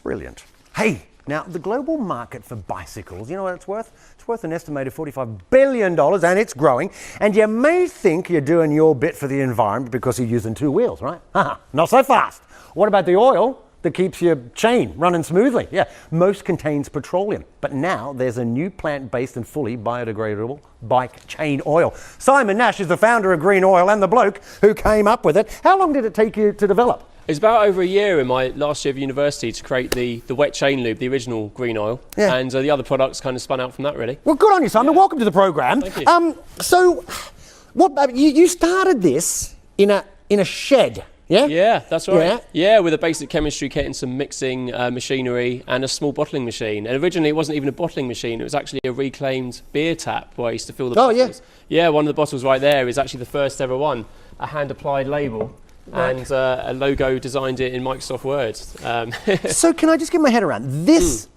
Brilliant. Hey, now the global market for bicycles, you know what it's worth? It's worth an estimated $45 billion and it's growing. And you may think you're doing your bit for the environment because you're using two wheels, right? Not so fast. What about the oil that keeps your chain running smoothly? Yeah, most contains petroleum. But now there's a new plant-based and fully biodegradable bike chain oil. Simon Nash is the founder of Green Oil and the bloke who came up with it. How long did it take you to develop? It's about over a year in my last year of university to create the wet chain lube, the original Green Oil, and the other products kind of spun out from that, really. Well, good on you, Simon. Yeah. Welcome to the program. Thank you. So, what you started this in a shed, yeah? Yeah, that's right. Yeah, with a basic chemistry kit and some mixing machinery and a small bottling machine. And originally, it wasn't even a bottling machine; it was actually a reclaimed beer tap where I used to fill the bottles. Yeah, one of the bottles right there is actually the first ever one, a hand-applied label. Right. And a logo designed it in Microsoft Word. So can I just get my head around this?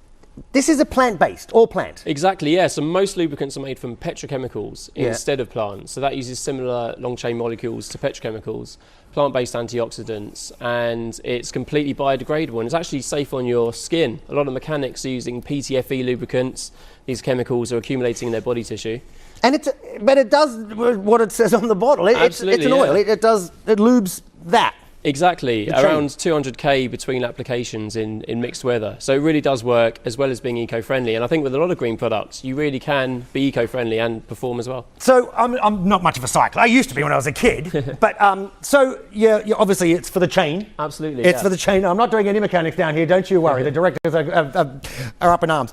This is a plant-based, all plant. Exactly, yeah. So most lubricants are made from petrochemicals instead of plants. So that uses similar long-chain molecules to petrochemicals, plant-based antioxidants, and it's completely biodegradable. And it's actually safe on your skin. A lot of mechanics are using PTFE lubricants. These chemicals are accumulating in their body tissue. And but it does what it says on the bottle. It's an oil. It lubes that. Exactly, around 200k between applications in mixed weather. So it really does work as well as being eco-friendly. And I think with a lot of green products, you really can be eco-friendly and perform as well. So I'm not much of a cycler. I used to be when I was a kid. But so yeah, obviously it's for the chain. Absolutely, it's for the chain. I'm not doing any mechanics down here. Don't you worry. The directors are up in arms.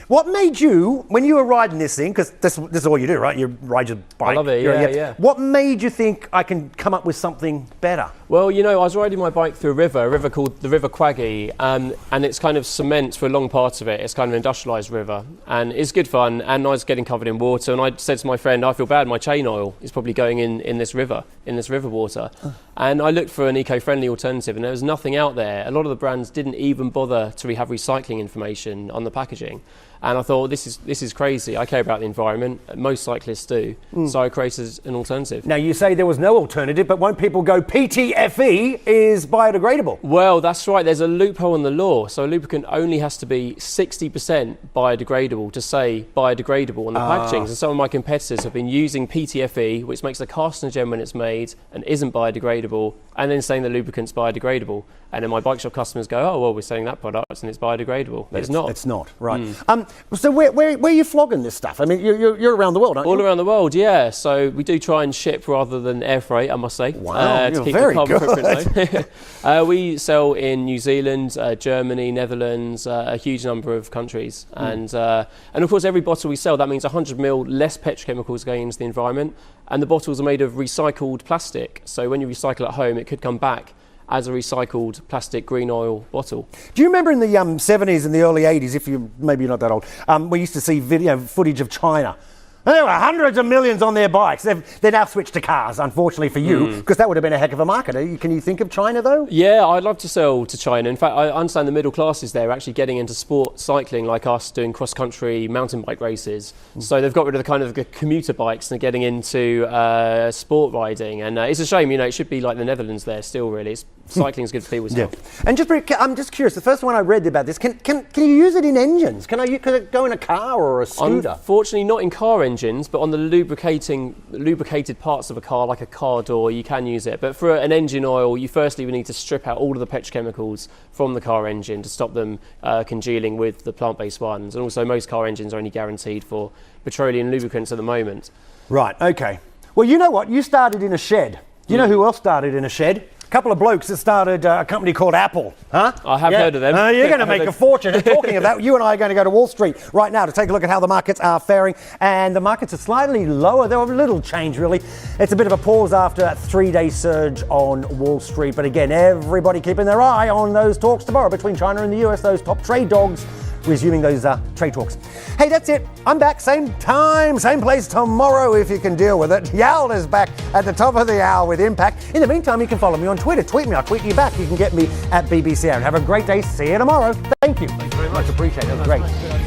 What made you, when you were riding this thing, because this is all you do, right? You ride your bike. I love it, yeah. What made you think I can come up with something better? Well, you know, I was riding my bike through a river called the River Quaggy, and it's kind of cement for a long part of it. It's kind of an industrialised river, and it's good fun, and I was getting covered in water, and I said to my friend, I feel bad, my chain oil is probably going in this river water. And I looked for an eco-friendly alternative, and there was nothing out there. A lot of the brands didn't even bother to have recycling information on the packaging. And I thought, this is crazy. I care about the environment. Most cyclists do. So I created an alternative. Now, you say there was no alternative, but won't people go PTFE is biodegradable? Well, that's right. There's a loophole in the law. So a lubricant only has to be 60% biodegradable to say biodegradable on the packaging. And some of my competitors have been using PTFE, which makes a carcinogen when it's made and isn't biodegradable, and then saying the lubricant's biodegradable. And then my bike shop customers go, oh, well, we're selling that product and it's biodegradable. But it's not. It's not, right. So where are you flogging this stuff? I mean, you're around the world, aren't you? All around the world, yeah. So we do try and ship rather than air freight, I must say. Wow, to you're keep very the carbon good. footprint low. We sell in New Zealand, Germany, Netherlands, a huge number of countries. And of course, every bottle we sell, that means 100 mil less petrochemicals going into the environment. And the bottles are made of recycled plastic. So when you recycle at home, it could come back as a recycled plastic green oil bottle. Do you remember in the 70s and the early 80s, maybe you're not that old, we used to see footage of China. There were hundreds of millions on their bikes. They've now switched to cars, unfortunately for you, because that would have been a heck of a market. Can you think of China, though? Yeah, I'd love to sell to China. In fact, I understand the middle classes there are actually getting into sport cycling like us, doing cross-country mountain bike races. So they've got rid of the kind of the commuter bikes and they're getting into sport riding. And it's a shame, it should be like the Netherlands there still, really. Cycling's good for people still. And I'm just curious, the first one I read about this, can you use it in engines? Can it go in a car or a scooter? Unfortunately, not in car engines, but on the lubricated parts of a car, like a car door, you can use it. But for an engine oil, you firstly would need to strip out all of the petrochemicals from the car engine to stop them congealing with the plant-based ones. And also, most car engines are only guaranteed for petroleum lubricants at the moment. Right, okay. Well, you know what? You started in a shed. You know who else started in a shed? A couple of blokes that started a company called Apple, huh? I have heard of them. You're going to make a fortune. And talking of that, you and I are going to go to Wall Street right now to take a look at how the markets are faring. And the markets are slightly lower. There was a little change, really. It's a bit of a pause after a 3-day surge on Wall Street. But again, everybody keeping their eye on those talks tomorrow between China and the US, those top trade dogs resuming those trade talks. Hey, that's it. I'm back same time, same place tomorrow if you can deal with it. Yael is back at the top of the hour with Impact. In the meantime, you can follow me on Twitter. Tweet me, I'll tweet you back. You can get me at BBC Aaron. Have a great day. See you tomorrow. Thank you. Thank you very much. Much appreciated. That was great.